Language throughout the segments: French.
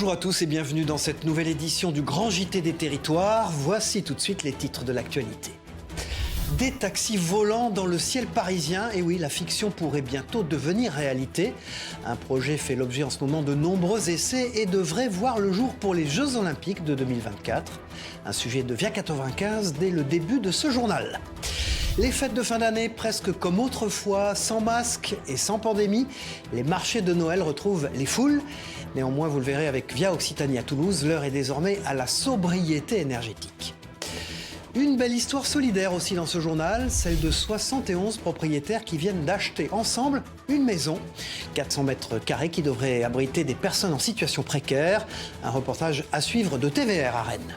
Bonjour à tous et bienvenue dans cette nouvelle édition du Grand JT des Territoires. Voici tout de suite les titres de l'actualité. Des taxis volants dans le ciel parisien. Et oui, la fiction pourrait bientôt devenir réalité. Un projet fait l'objet en ce moment de nombreux essais et devrait voir le jour pour les Jeux Olympiques de 2024. Un sujet de Via 95 dès le début de ce journal. Les fêtes de fin d'année, presque comme autrefois, sans masque et sans pandémie. Les marchés de Noël retrouvent les foules. Néanmoins, vous le verrez avec Via Occitanie à Toulouse, l'heure est désormais à la sobriété énergétique. Une belle histoire solidaire aussi dans ce journal, celle de 71 propriétaires qui viennent d'acheter ensemble une maison, 400 mètres carrés qui devrait abriter des personnes en situation précaire. Un reportage à suivre de TVR à Rennes.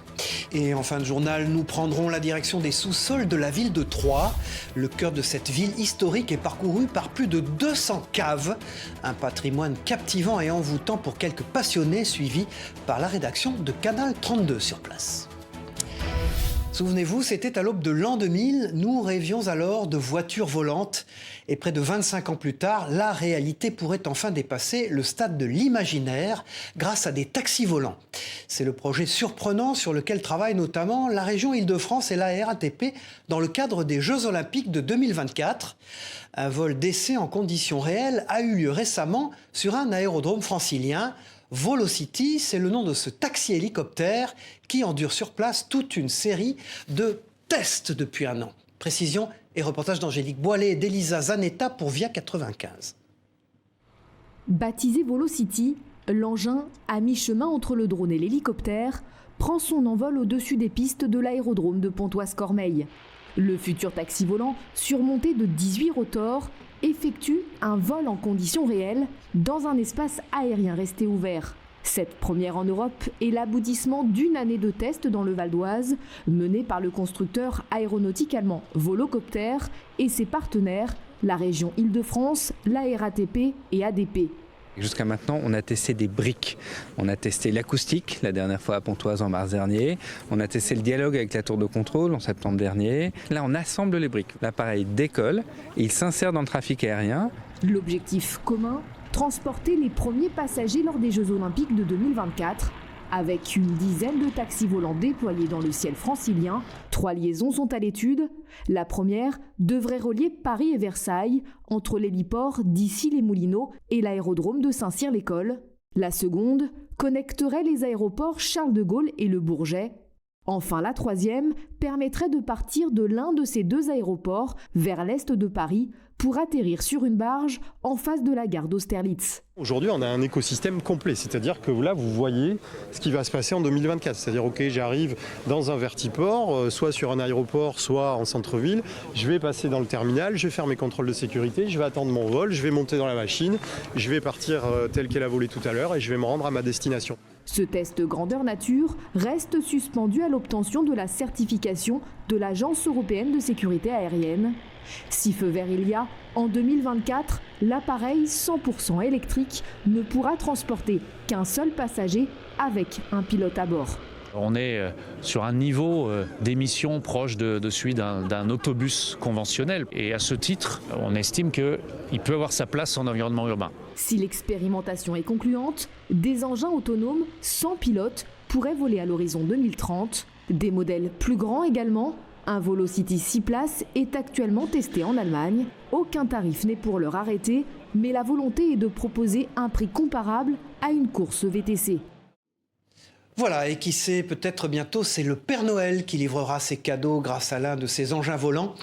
Et en fin de journal, nous prendrons la direction des sous-sols de la ville de Troyes. Le cœur de cette ville historique est parcouru par plus de 200 caves. Un patrimoine captivant et envoûtant pour quelques passionnés, suivi par la rédaction de Canal 32 sur place. Souvenez-vous, c'était à l'aube de l'an 2000, nous rêvions alors de voitures volantes. Et près de 25 ans plus tard, la réalité pourrait enfin dépasser le stade de l'imaginaire grâce à des taxis volants. C'est le projet surprenant sur lequel travaille notamment la région Île-de-France et la RATP dans le cadre des Jeux Olympiques de 2024. Un vol d'essai en conditions réelles a eu lieu récemment sur un aérodrome francilien. Volocity, c'est le nom de ce taxi-hélicoptère qui endure sur place toute une série de tests depuis un an. Précision et reportage d'Angélique Boilet et d'Elisa Zanetta pour Via 95. Baptisé Volocity, l'engin, à mi-chemin entre le drone et l'hélicoptère, prend son envol au-dessus des pistes de l'aérodrome de Pontoise-Cormeilles. Le futur taxi volant, surmonté de 18 rotors, effectue un vol en conditions réelles dans un espace aérien resté ouvert. Cette première en Europe est l'aboutissement d'une année de tests dans le Val d'Oise, menée par le constructeur aéronautique allemand Volocopter et ses partenaires, la région Île-de-France, la RATP et ADP. Jusqu'à maintenant, on a testé des briques. On a testé l'acoustique, la dernière fois à Pontoise en mars dernier. On a testé le dialogue avec la tour de contrôle en septembre dernier. Là, on assemble les briques. L'appareil décolle et il s'insère dans le trafic aérien. L'objectif commun, transporter les premiers passagers lors des Jeux Olympiques de 2024. Avec une dizaine de taxis volants déployés dans le ciel francilien, 3 liaisons sont à l'étude. La première devrait relier Paris et Versailles, entre l'héliport d'Issy-les-Moulineaux et l'aérodrome de Saint-Cyr-l'École. La seconde connecterait les aéroports Charles de Gaulle et Le Bourget. Enfin, la troisième permettrait de partir de l'un de ces deux aéroports vers l'est de Paris pour atterrir sur une barge en face de la gare d'Austerlitz. Aujourd'hui, on a un écosystème complet, c'est-à-dire que là, vous voyez ce qui va se passer en 2024. C'est-à-dire, ok, j'arrive dans un vertiport, soit sur un aéroport, soit en centre-ville. Je vais passer dans le terminal, je vais faire mes contrôles de sécurité, je vais attendre mon vol, je vais monter dans la machine, je vais partir tel qu'elle a volé tout à l'heure et je vais me rendre à ma destination. Ce test grandeur nature reste suspendu à l'obtention de la certification de l'Agence européenne de sécurité aérienne. Si feu vert il y a, en 2024, l'appareil 100% électrique ne pourra transporter qu'un seul passager avec un pilote à bord. On est sur un niveau d'émission proche de celui d'un autobus conventionnel. Et à ce titre, on estime qu'il peut avoir sa place en environnement urbain. Si l'expérimentation est concluante, des engins autonomes sans pilote pourraient voler à l'horizon 2030. Des modèles plus grands également. Un Volocity 6 places est actuellement testé en Allemagne. Aucun tarif n'est pour l'heure arrêté, mais la volonté est de proposer un prix comparable à une course VTC. Voilà, et qui sait, peut-être bientôt, c'est le Père Noël qui livrera ses cadeaux grâce à l'un de ses engins volants.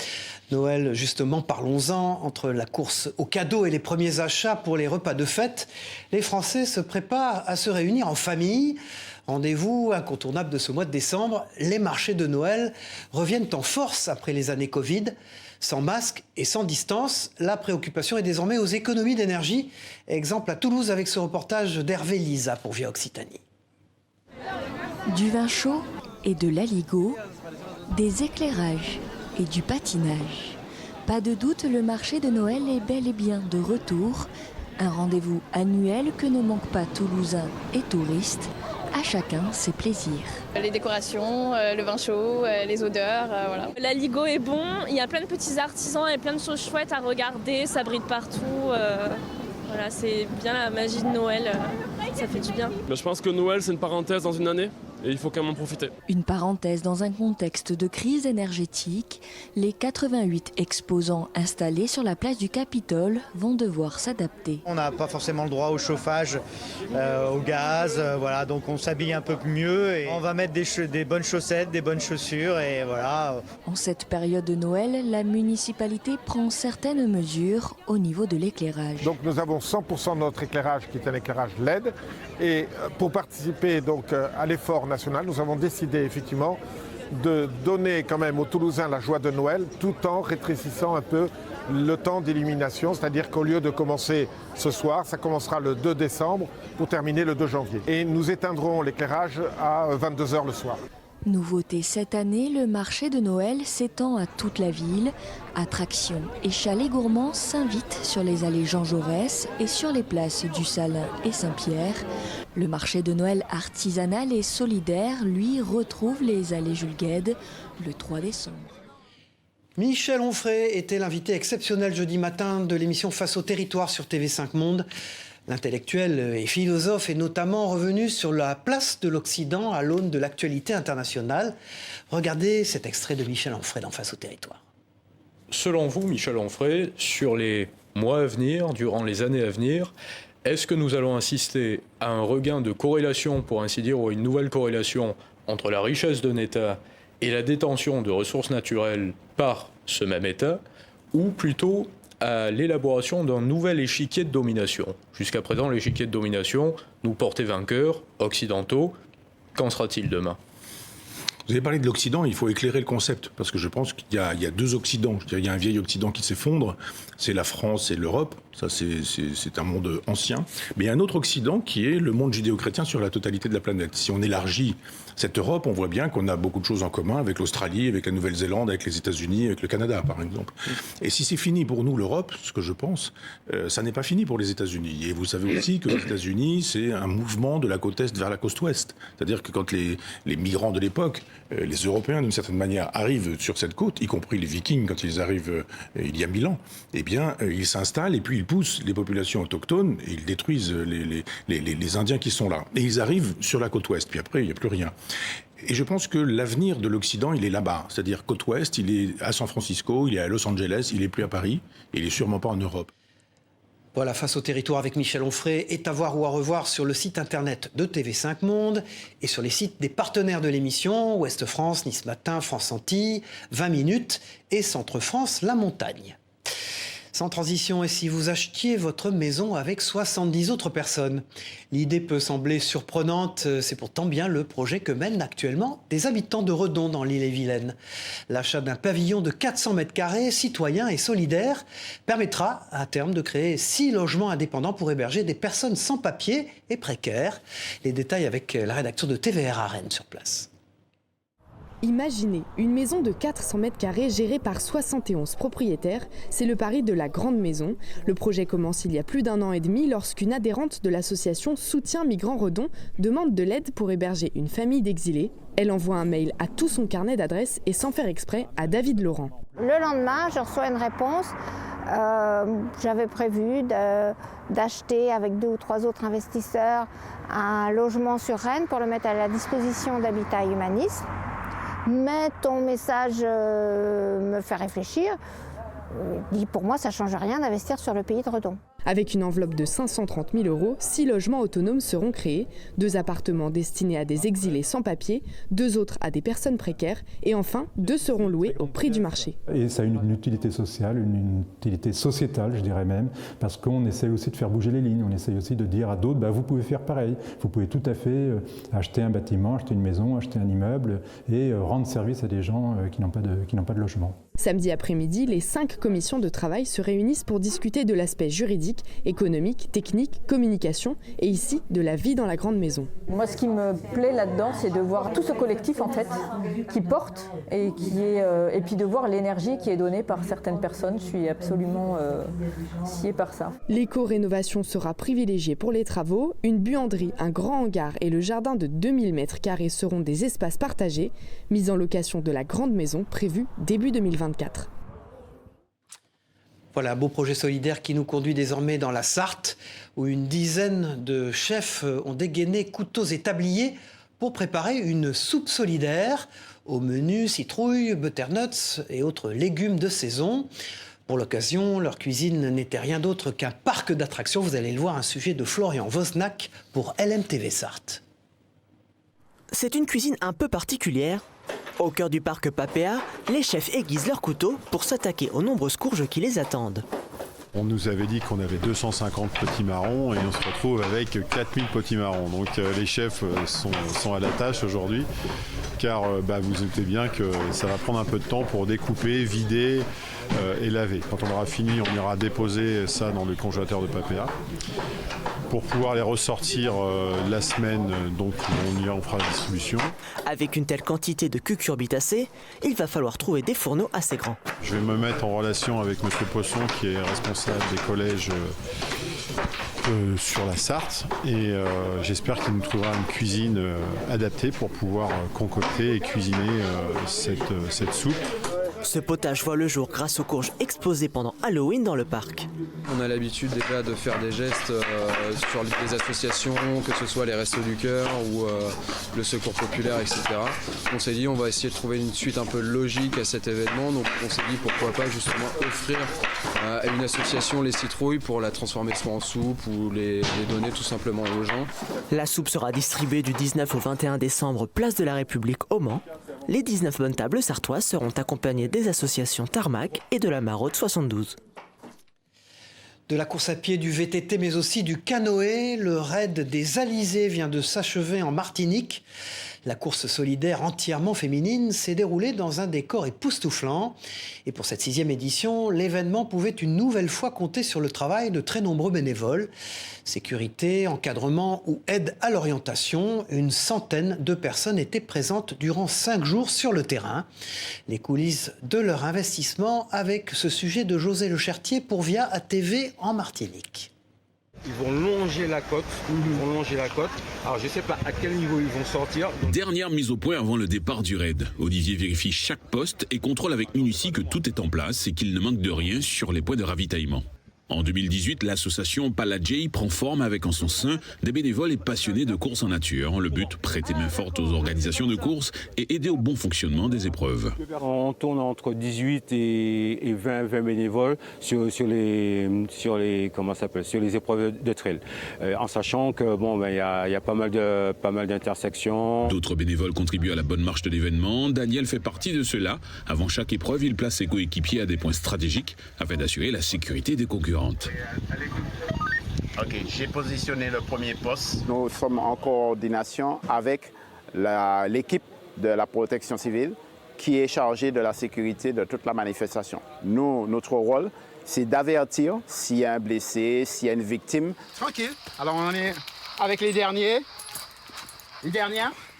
Noël, justement, parlons-en, entre la course aux cadeaux et les premiers achats pour les repas de fête, les Français se préparent à se réunir en famille. Rendez-vous incontournable de ce mois de décembre, les marchés de Noël reviennent en force après les années Covid. Sans masque et sans distance, la préoccupation est désormais aux économies d'énergie. Exemple à Toulouse avec ce reportage d'Hervé Lisa pour Via Occitanie. Du vin chaud et de l'aligot, des éclairages et du patinage. Pas de doute, le marché de Noël est bel et bien de retour. Un rendez-vous annuel que ne manquent pas Toulousains et touristes. À chacun ses plaisirs. Les décorations, le vin chaud, les odeurs, voilà. L'aligot est bon, il y a plein de petits artisans et plein de choses chouettes à regarder, ça brille de partout. Voilà, c'est bien la magie de Noël, ça ça fait du bien. Je pense que Noël, c'est une parenthèse dans une année et il faut quand même en profiter. Une parenthèse dans un contexte de crise énergétique. Les 88 exposants installés sur la place du Capitole vont devoir s'adapter. On n'a pas forcément le droit au chauffage, au gaz, voilà, donc on s'habille un peu mieux et on va mettre des bonnes chaussettes, des bonnes chaussures et voilà. En cette période de Noël, la municipalité prend certaines mesures au niveau de l'éclairage. Donc nous avons 100% de notre éclairage qui est un éclairage LED et pour participer donc à l'effort national, nous avons décidé effectivement de donner quand même aux Toulousains la joie de Noël tout en rétrécissant un peu le temps d'illumination, c'est-à-dire qu'au lieu de commencer ce soir, ça commencera le 2 décembre pour terminer le 2 janvier. Et nous éteindrons l'éclairage à 22h le soir. Nouveauté cette année, le marché de Noël s'étend à toute la ville. Attractions et chalets gourmands s'invitent sur les allées Jean Jaurès et sur les places du Salin et Saint-Pierre. Le marché de Noël artisanal et solidaire, lui, retrouve les allées Jules Guesde le 3 décembre. Michel Onfray était l'invité exceptionnel jeudi matin de l'émission Face au territoire sur TV5 Monde. L'intellectuel et philosophe est notamment revenu sur la place de l'Occident à l'aune de l'actualité internationale. Regardez cet extrait de Michel Onfray dans Face au territoire. Selon vous, Michel Onfray, sur les mois à venir, durant les années à venir, est-ce que nous allons assister à un regain de corrélation, pour ainsi dire, ou à une nouvelle corrélation entre la richesse d'un État et la détention de ressources naturelles par ce même État, ou plutôt à l'élaboration d'un nouvel échiquier de domination? Jusqu'à présent, l'échiquier de domination nous portait vainqueurs, occidentaux. Qu'en sera-t-il demain? Vous avez parlé de l'Occident, il faut éclairer le concept, parce que je pense qu'il y a deux Occidents. Il y a un vieil Occident qui s'effondre, c'est la France et l'Europe, ça c'est un monde ancien. Mais il y a un autre Occident qui est le monde judéo-chrétien sur la totalité de la planète. Si on élargit cette Europe, on voit bien qu'on a beaucoup de choses en commun avec l'Australie, avec la Nouvelle-Zélande, avec les États-Unis, avec le Canada par exemple. Et si c'est fini pour nous l'Europe, ce que je pense, ça n'est pas fini pour les États-Unis. Et vous savez aussi que les États-Unis, c'est un mouvement de la côte est vers la côte ouest. C'est-à-dire que quand les migrants de l'époque, les Européens d'une certaine manière arrivent sur cette côte, y compris les Vikings quand ils arrivent il y a 1000 ans, eh bien ils s'installent et puis ils poussent les populations autochtones et ils détruisent les Indiens qui sont là. Et ils arrivent sur la côte ouest, puis après il n'y a plus rien. Et je pense que l'avenir de l'Occident, il est là-bas. C'est-à-dire côte ouest, il est à San Francisco, il est à Los Angeles, il n'est plus à Paris, et il n'est sûrement pas en Europe. Voilà, Face au territoire avec Michel Onfray est à voir ou à revoir sur le site internet de TV5 Monde et sur les sites des partenaires de l'émission, Ouest France, Nice Matin, France Antilles, 20 minutes et Centre France, La Montagne. Sans transition, et si vous achetiez votre maison avec 70 autres personnes? L'idée peut sembler surprenante, c'est pourtant bien le projet que mènent actuellement des habitants de Redon dans l'Ille-et-Vilaine. L'achat d'un pavillon de 400 mètres carrés, citoyen et solidaire, permettra à terme de créer 6 logements indépendants pour héberger des personnes sans papier et précaires. Les détails avec la rédaction de TVR à Rennes sur place. Imaginez une maison de 400 mètres carrés gérée par 71 propriétaires. C'est le pari de la Grande Maison. Le projet commence il y a plus d'1 an et demi lorsqu'une adhérente de l'association Soutien Migrants Redon demande de l'aide pour héberger une famille d'exilés. Elle envoie un mail à tout son carnet d'adresses et sans faire exprès à David Laurent. Le lendemain, je reçois une réponse. J'avais prévu d'acheter avec 2 ou 3 autres investisseurs un logement sur Rennes pour le mettre à la disposition d'Habitat Humanisme. Mais ton message me fait réfléchir. Pour moi, ça ne change rien d'investir sur le pays de Redon. Avec une enveloppe de 530 000 €, 6 logements autonomes seront créés, 2 appartements destinés à des exilés sans papier, 2 autres à des personnes précaires et enfin 2 seront loués au prix du marché. Et ça a une utilité sociale, une utilité sociétale je dirais même, parce qu'on essaie aussi de faire bouger les lignes, on essaie aussi de dire à d'autres, vous pouvez faire pareil, vous pouvez tout à fait acheter un bâtiment, acheter une maison, acheter un immeuble et rendre service à des gens qui n'ont pas de logement. Samedi après-midi, les 5 commissions de travail se réunissent pour discuter de l'aspect juridique, économique, technique, communication et ici de la vie dans la Grande Maison. Moi, ce qui me plaît là-dedans, c'est de voir tout ce collectif en fait qui porte et puis de voir l'énergie qui est donnée par certaines personnes. Je suis absolument sciée par ça. L'éco-rénovation sera privilégiée pour les travaux. Une buanderie, un grand hangar et le jardin de 2000 m² seront des espaces partagés. Mise en location de la Grande Maison prévue début 2024. Voilà un beau projet solidaire qui nous conduit désormais dans la Sarthe, où une dizaine de chefs ont dégainé couteaux et tabliers pour préparer une soupe solidaire au menu citrouilles, butternuts et autres légumes de saison. Pour l'occasion, leur cuisine n'était rien d'autre qu'un parc d'attractions. Vous allez le voir, un sujet de Florian Vosnack pour LMTV Sarthe. C'est une cuisine un peu particulière. Au cœur du parc Papéa, les chefs aiguisent leurs couteaux pour s'attaquer aux nombreuses courges qui les attendent. On nous avait dit qu'on avait 250 potimarrons et on se retrouve avec 4000 potimarrons. Donc les chefs sont à la tâche aujourd'hui, car vous doutez bien que ça va prendre un peu de temps pour découper, vider et laver. Quand on aura fini, on ira déposer ça dans le congélateur de Papéa pour pouvoir les ressortir la semaine, donc on fera la distribution. Avec une telle quantité de cucurbitacées, il va falloir trouver des fourneaux assez grands. Je vais me mettre en relation avec M. Poisson qui est responsable des collèges sur la Sarthe et j'espère qu'il nous trouvera une cuisine adaptée pour pouvoir concocter et cuisiner cette soupe. Ce potage voit le jour grâce aux courges exposées pendant Halloween dans le parc. On a l'habitude déjà de faire des gestes sur les associations, que ce soit les Restos du Cœur ou le Secours Populaire, etc. On s'est dit on va essayer de trouver une suite un peu logique à cet événement, donc on s'est dit pourquoi pas justement offrir à une association les citrouilles pour la transformer soit en soupe ou les donner tout simplement aux gens. La soupe sera distribuée du 19 au 21 décembre, place de la République au Mans. Les 19 bonnes tables sartoises seront accompagnées des associations Tarmac et de la Maraude 72. De la course à pied, du VTT, mais aussi du canoë, le raid des Alizés vient de s'achever en Martinique. La course solidaire entièrement féminine s'est déroulée dans un décor époustouflant. Et pour cette 6e édition, l'événement pouvait une nouvelle fois compter sur le travail de très nombreux bénévoles. Sécurité, encadrement ou aide à l'orientation, une centaine de personnes étaient présentes durant 5 jours sur le terrain. Les coulisses de leur investissement avec ce sujet de José Le Chertier pour Via ATV en Martinique. Ils vont longer la côte. Alors je ne sais pas à quel niveau ils vont sortir. Dernière mise au point avant le départ du raid. Olivier vérifie chaque poste et contrôle avec minutie que tout est en place et qu'il ne manque de rien sur les points de ravitaillement. En 2018, l'association Paladjei prend forme avec en son sein des bénévoles et passionnés de course en nature. Le but, prêter main forte aux organisations de course et aider au bon fonctionnement des épreuves. On tourne entre 18 et 20 bénévoles sur les épreuves de trail. En sachant que y a pas mal d'intersections. D'autres bénévoles contribuent à la bonne marche de l'événement. Daniel fait partie de ceux-là. Avant chaque épreuve, il place ses coéquipiers à des points stratégiques afin d'assurer la sécurité des concurrents. Ok, j'ai positionné le premier poste. Nous sommes en coordination avec l'équipe de la protection civile qui est chargée de la sécurité de toute la manifestation. Notre rôle, c'est d'avertir s'il y a un blessé, s'il y a une victime. Tranquille, alors on est avec les derniers.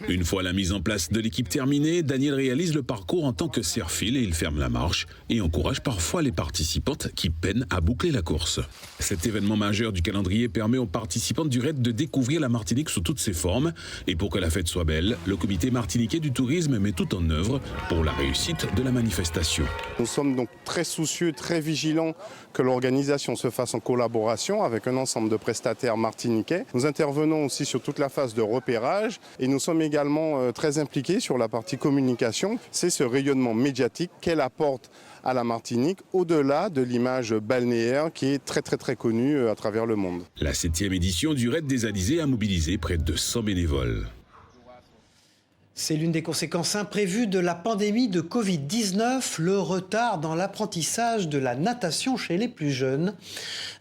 Une fois la mise en place de l'équipe terminée, Daniel réalise le parcours en tant que serre-fil et il ferme la marche et encourage parfois les participantes qui peinent à boucler la course. Cet événement majeur du calendrier permet aux participantes du raid de découvrir la Martinique sous toutes ses formes. Et pour que la fête soit belle, le comité martiniquais du tourisme met tout en œuvre pour la réussite de la manifestation. Nous sommes donc très soucieux, très vigilants que l'organisation se fasse en collaboration avec un ensemble de prestataires martiniquais. Nous intervenons aussi sur toute la phase de repérage et nous sommes également très impliqués sur la partie communication. C'est ce rayonnement médiatique qu'elle apporte à la Martinique, au-delà de l'image balnéaire qui est très connue à travers le monde. La 7e édition du Raid des Alizés a mobilisé près de 100 bénévoles. C'est l'une des conséquences imprévues de la pandémie de Covid-19, le retard dans l'apprentissage de la natation chez les plus jeunes.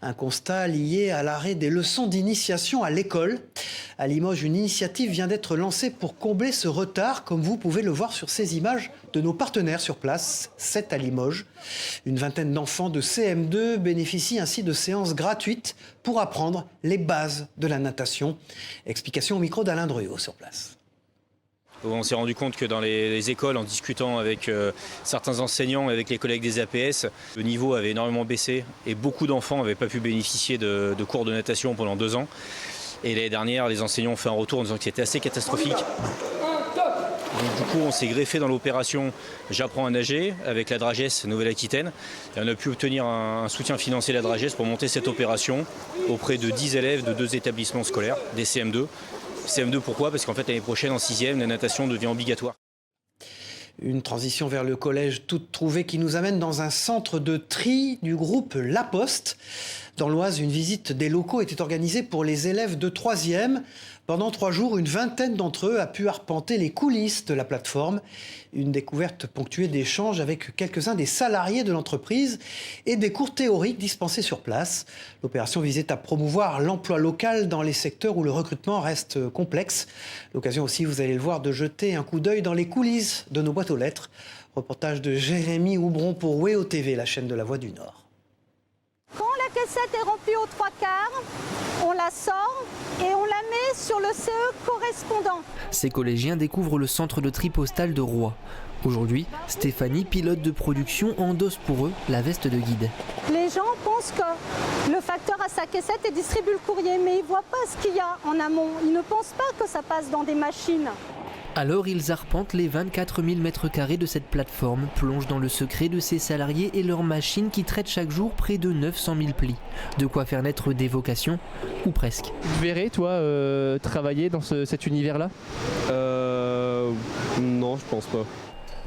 Un constat lié à l'arrêt des leçons d'initiation à l'école. À Limoges, une initiative vient d'être lancée pour combler ce retard, comme vous pouvez le voir sur ces images de nos partenaires sur place, 7 à Limoges. Une vingtaine d'enfants de CM2 bénéficient ainsi de séances gratuites pour apprendre les bases de la natation. Explication au micro d'Alain Druot sur place. On s'est rendu compte que dans les écoles, en discutant avec certains enseignants et avec les collègues des APS, le niveau avait énormément baissé et beaucoup d'enfants n'avaient pas pu bénéficier de cours de natation pendant 2 ans. Et l'année dernière, les enseignants ont fait un retour en disant que c'était assez catastrophique. Donc, du coup, on s'est greffé dans l'opération J'apprends à nager avec la Dragès Nouvelle-Aquitaine. Et on a pu obtenir un soutien financier de la Dragès pour monter cette opération auprès de 10 élèves de 2 établissements scolaires, des CM2. CM2 pourquoi? Parce qu'en fait l'année prochaine en 6e, la natation devient obligatoire. Une transition vers le collège toute trouvée qui nous amène dans un centre de tri du groupe La Poste. Dans l'Oise, une visite des locaux était organisée pour les élèves de 3e. Pendant 3 jours, une vingtaine d'entre eux a pu arpenter les coulisses de la plateforme. Une découverte ponctuée d'échanges avec quelques-uns des salariés de l'entreprise et des cours théoriques dispensés sur place. L'opération visait à promouvoir l'emploi local dans les secteurs où le recrutement reste complexe. L'occasion aussi, vous allez le voir, de jeter un coup d'œil dans les coulisses de nos boîtes aux lettres. Reportage de Jérémy Houbron pour WEO TV, la chaîne de la Voix du Nord. Quand la cassette est remplie aux 3/4, on la sort et on la met sur le CE correspondant. Ces collégiens découvrent le centre de tri postal de Roy. Aujourd'hui, Stéphanie, pilote de production, endosse pour eux la veste de guide. Les gens pensent que le facteur a sa cassette et distribue le courrier, mais ils ne voient pas ce qu'il y a en amont. Ils ne pensent pas que ça passe dans des machines. Alors ils arpentent les 24 000 m² de cette plateforme, plongent dans le secret de ses salariés et leurs machines qui traitent chaque jour près de 900 000 plis. De quoi faire naître des vocations, ou presque. Tu verrais, toi, travailler dans cet univers-là ? Non, je pense pas.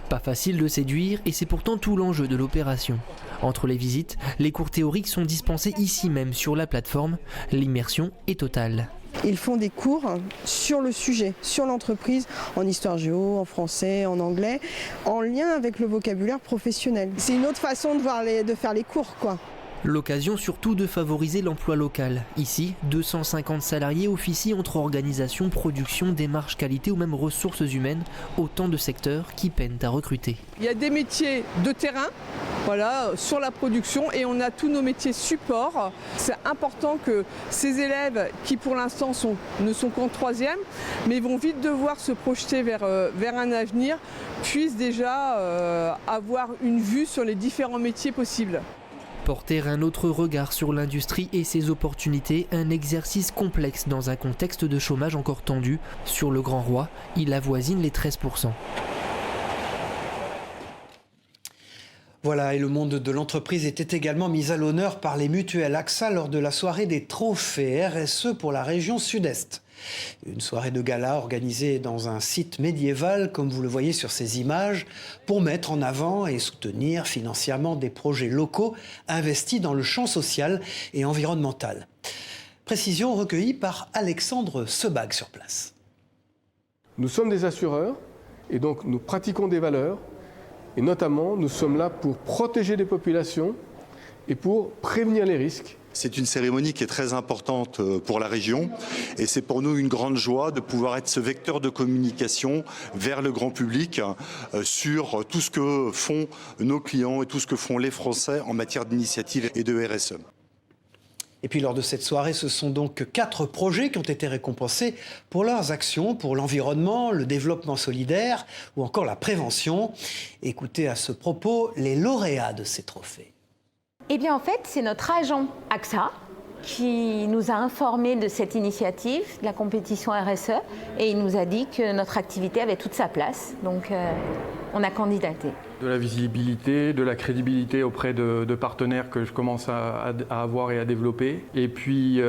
Pas facile de séduire et c'est pourtant tout l'enjeu de l'opération. Entre les visites, les cours théoriques sont dispensés ici même sur la plateforme. L'immersion est totale. Ils font des cours sur le sujet, sur l'entreprise, en histoire géo, en français, en anglais, en lien avec le vocabulaire professionnel. C'est une autre façon de faire les cours, quoi. L'occasion surtout de favoriser l'emploi local. Ici, 250 salariés officient entre organisation, production, démarche qualité ou même ressources humaines, autant de secteurs qui peinent à recruter. Il y a des métiers de terrain, voilà, sur la production, et on a tous nos métiers support. C'est important que ces élèves qui pour l'instant ne sont qu'en 3e, mais vont vite devoir se projeter vers un avenir, puissent déjà avoir une vue sur les différents métiers possibles. Porter un autre regard sur l'industrie et ses opportunités, un exercice complexe dans un contexte de chômage encore tendu. Sur le Grand Roy, il avoisine les 13%. Voilà, et le monde de l'entreprise était également mis à l'honneur par les mutuelles AXA lors de la soirée des trophées RSE pour la région Sud-Est. Une soirée de gala organisée dans un site médiéval, comme vous le voyez sur ces images, pour mettre en avant et soutenir financièrement des projets locaux investis dans le champ social et environnemental. Précision recueillie par Alexandre Sebag sur place. Nous sommes des assureurs et donc nous pratiquons des valeurs et notamment nous sommes là pour protéger les populations et pour prévenir les risques. C'est une cérémonie qui est très importante pour la région et c'est pour nous une grande joie de pouvoir être ce vecteur de communication vers le grand public sur tout ce que font nos clients et tout ce que font les Français en matière d'initiative et de RSE. Et puis lors de cette soirée, ce sont donc 4 projets qui ont été récompensés pour leurs actions, pour l'environnement, le développement solidaire ou encore la prévention. Écoutez à ce propos les lauréats de ces trophées. Eh bien en fait, c'est notre agent AXA qui nous a informés de cette initiative, de la compétition RSE, et il nous a dit que notre activité avait toute sa place, donc on a candidaté. De la visibilité, de la crédibilité auprès de partenaires que je commence à avoir et à développer. Et puis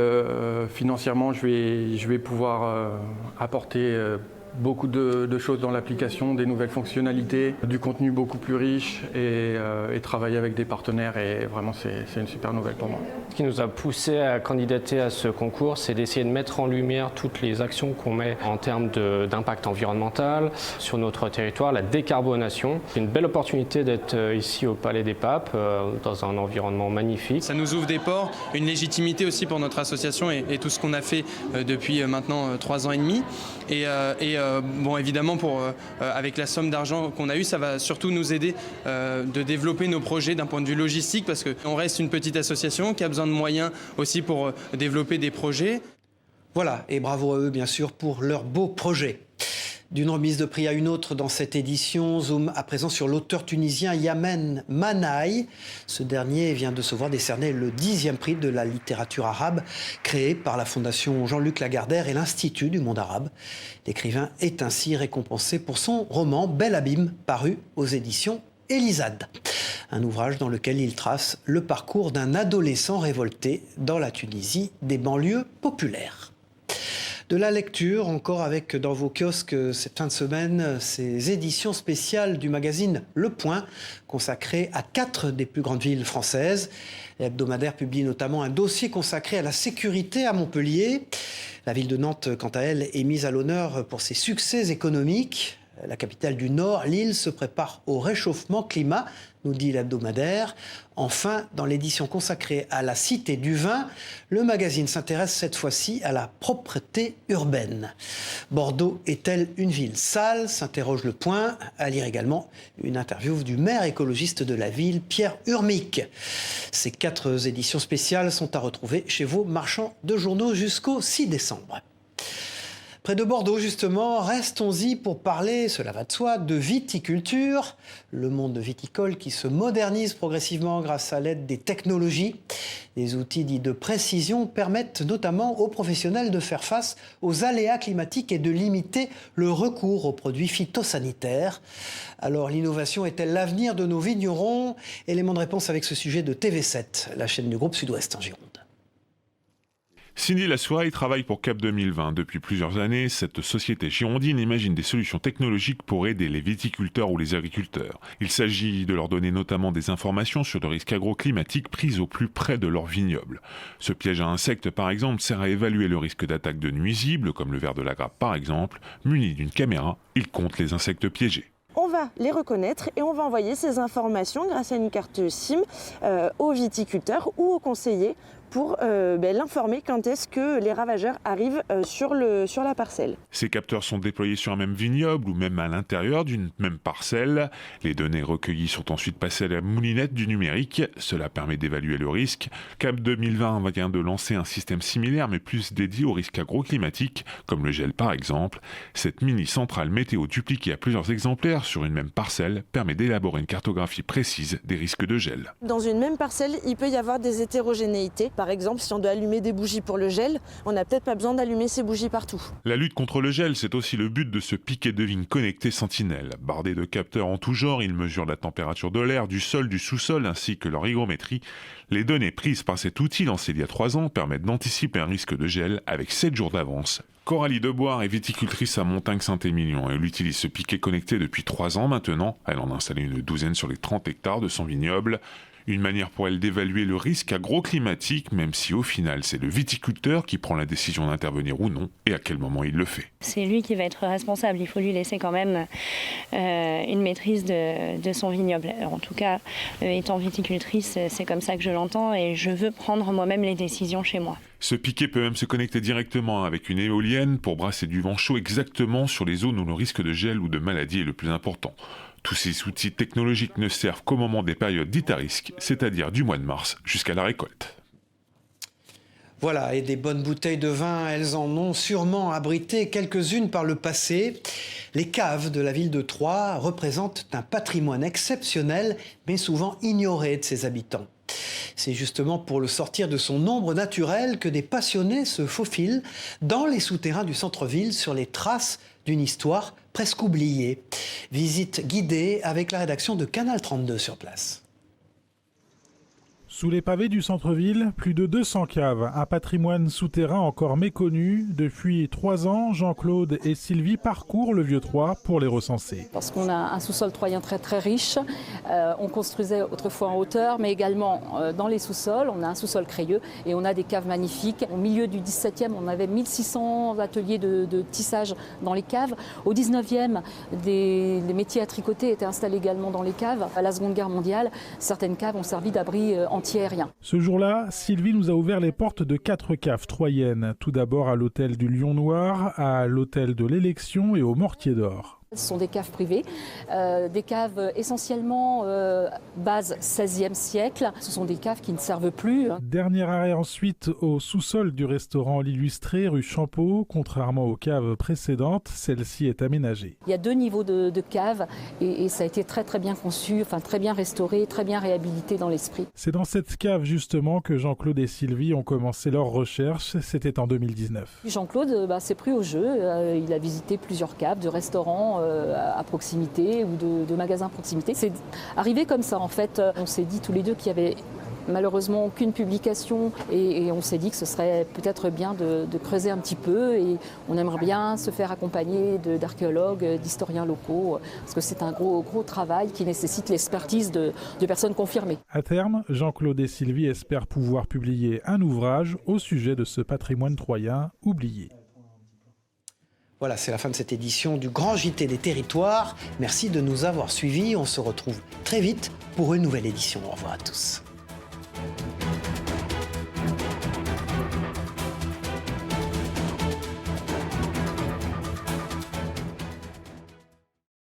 financièrement, je vais pouvoir apporter beaucoup de choses dans l'application, des nouvelles fonctionnalités, du contenu beaucoup plus riche et travailler avec des partenaires et vraiment c'est une super nouvelle pour moi. Ce qui nous a poussé à candidater à ce concours, c'est d'essayer de mettre en lumière toutes les actions qu'on met en termes d'impact environnemental sur notre territoire, la décarbonation. C'est une belle opportunité d'être ici au Palais des Papes, dans un environnement magnifique. Ça nous ouvre des ports, une légitimité aussi pour notre association et tout ce qu'on a fait depuis maintenant 3 ans et demi. Bon, évidemment, avec la somme d'argent qu'on a eue, ça va surtout nous aider de développer nos projets d'un point de vue logistique parce qu'on reste une petite association qui a besoin de moyens aussi pour développer des projets. Voilà, et bravo à eux bien sûr pour leurs beaux projets. D'une remise de prix à une autre dans cette édition, zoom à présent sur l'auteur tunisien Yamen Manaï. Ce dernier vient de se voir décerner le 10e prix de la littérature arabe, créé par la Fondation Jean-Luc Lagardère et l'Institut du monde arabe. L'écrivain est ainsi récompensé pour son roman Bel Abîme, paru aux éditions Elisade. Un ouvrage dans lequel il trace le parcours d'un adolescent révolté dans la Tunisie des banlieues populaires. De la lecture, encore avec dans vos kiosques cette fin de semaine, ces éditions spéciales du magazine Le Point, consacrées à 4 des plus grandes villes françaises. L'hebdomadaire publie notamment un dossier consacré à la sécurité à Montpellier. La ville de Nantes, quant à elle, est mise à l'honneur pour ses succès économiques. La capitale du Nord, Lille, se prépare au réchauffement climat, nous dit l'hebdomadaire. Enfin, dans l'édition consacrée à la Cité du Vin, le magazine s'intéresse cette fois-ci à la propreté urbaine. Bordeaux est-elle une ville sale ? S'interroge Le Point. À lire également une interview du maire écologiste de la ville, Pierre Urmic. Ces 4 éditions spéciales sont à retrouver chez vos marchands de journaux jusqu'au 6 décembre. Près de Bordeaux, justement, restons-y pour parler, cela va de soi, de viticulture. Le monde viticole qui se modernise progressivement grâce à l'aide des technologies. Les outils dits de précision permettent notamment aux professionnels de faire face aux aléas climatiques et de limiter le recours aux produits phytosanitaires. Alors l'innovation est-elle l'avenir de nos vignerons ? Élément de réponse avec ce sujet de TV7, la chaîne du groupe Sud-Ouest en Gironde. Cindy Lassouraille travaille pour Cap 2020. Depuis plusieurs années, cette société girondine imagine des solutions technologiques pour aider les viticulteurs ou les agriculteurs. Il s'agit de leur donner notamment des informations sur le risque agroclimatique prises au plus près de leur vignoble. Ce piège à insectes, par exemple, sert à évaluer le risque d'attaque de nuisibles, comme le ver de la grappe par exemple. Muni d'une caméra, il compte les insectes piégés. On va les reconnaître et on va envoyer ces informations grâce à une carte SIM aux viticulteurs ou aux conseillers pour l'informer quand est-ce que les ravageurs arrivent sur la parcelle. Ces capteurs sont déployés sur un même vignoble ou même à l'intérieur d'une même parcelle. Les données recueillies sont ensuite passées à la moulinette du numérique. Cela permet d'évaluer le risque. Cap 2020 vient de lancer un système similaire mais plus dédié aux risques agroclimatiques, comme le gel par exemple. Cette mini-centrale météo dupliquée à plusieurs exemplaires sur une même parcelle permet d'élaborer une cartographie précise des risques de gel. Dans une même parcelle, il peut y avoir des hétérogénéités. Par exemple, si on doit allumer des bougies pour le gel, on n'a peut-être pas besoin d'allumer ces bougies partout. La lutte contre le gel, c'est aussi le but de ce piquet de vigne connecté Sentinelle. Bardé de capteurs en tout genre, il mesure la température de l'air, du sol, du sous-sol ainsi que leur hygrométrie. Les données prises par cet outil lancé il y a 3 ans permettent d'anticiper un risque de gel avec 7 jours d'avance. Coralie Deboire est viticultrice à Montagne-Saint-Émilion. Elle utilise ce piquet connecté depuis 3 ans maintenant. Elle en a installé une douzaine sur les 30 hectares de son vignoble. Une manière pour elle d'évaluer le risque agroclimatique, même si au final c'est le viticulteur qui prend la décision d'intervenir ou non et à quel moment il le fait. C'est lui qui va être responsable, il faut lui laisser quand même une maîtrise de son vignoble. En tout cas, étant viticultrice, c'est comme ça que je l'entends et je veux prendre moi-même les décisions chez moi. Ce piquet peut même se connecter directement avec une éolienne pour brasser du vent chaud exactement sur les zones où le risque de gel ou de maladie est le plus important. Tous ces outils technologiques ne servent qu'au moment des périodes dites à risque, c'est-à-dire du mois de mars jusqu'à la récolte. Voilà, et des bonnes bouteilles de vin, elles en ont sûrement abrité quelques-unes par le passé. Les caves de la ville de Troyes représentent un patrimoine exceptionnel, mais souvent ignoré de ses habitants. C'est justement pour le sortir de son ombre naturelle que des passionnés se faufilent dans les souterrains du centre-ville sur les traces d'une histoire presque oubliée. Visite guidée avec la rédaction de Canal 32 sur place. Sous les pavés du centre-ville, plus de 200 caves, un patrimoine souterrain encore méconnu. Depuis 3 ans, Jean-Claude et Sylvie parcourent le Vieux-Troyes pour les recenser. Parce qu'on a un sous-sol troyen très très riche, on construisait autrefois en hauteur, mais également dans les sous-sols, on a un sous-sol crayeux et on a des caves magnifiques. Au milieu du 17e, on avait 1600 ateliers de tissage dans les caves. Au 19e, les métiers à tricoter étaient installés également dans les caves. À la Seconde Guerre mondiale, certaines caves ont servi d'abri anti-aérien. Ce jour-là, Sylvie nous a ouvert les portes de 4 caves troyennes. Tout d'abord à l'hôtel du Lion Noir, à l'hôtel de l'Élection et au Mortier d'Or. Ce sont des caves privées, des caves essentiellement base 16e siècle. Ce sont des caves qui ne servent plus. Dernier arrêt ensuite au sous-sol du restaurant L'Illustré, rue Champeau. Contrairement aux caves précédentes, celle-ci est aménagée. Il y a 2 niveaux de caves et ça a été très très bien conçu, enfin très bien restauré, très bien réhabilité dans l'esprit. C'est dans cette cave justement que Jean-Claude et Sylvie ont commencé leurs recherches. C'était en 2019. Jean-Claude s'est pris au jeu. Il a visité plusieurs caves de restaurants à proximité ou de magasins à proximité. C'est arrivé comme ça en fait. On s'est dit tous les deux qu'il y avait malheureusement aucune publication et on s'est dit que ce serait peut-être bien de creuser un petit peu et on aimerait bien se faire accompagner d'archéologues, d'historiens locaux parce que c'est un gros travail qui nécessite l'expertise de personnes confirmées. À terme, Jean-Claude et Sylvie espèrent pouvoir publier un ouvrage au sujet de ce patrimoine troyen oublié. Voilà, c'est la fin de cette édition du Grand JT des Territoires. Merci de nous avoir suivis. On se retrouve très vite pour une nouvelle édition. Au revoir à tous.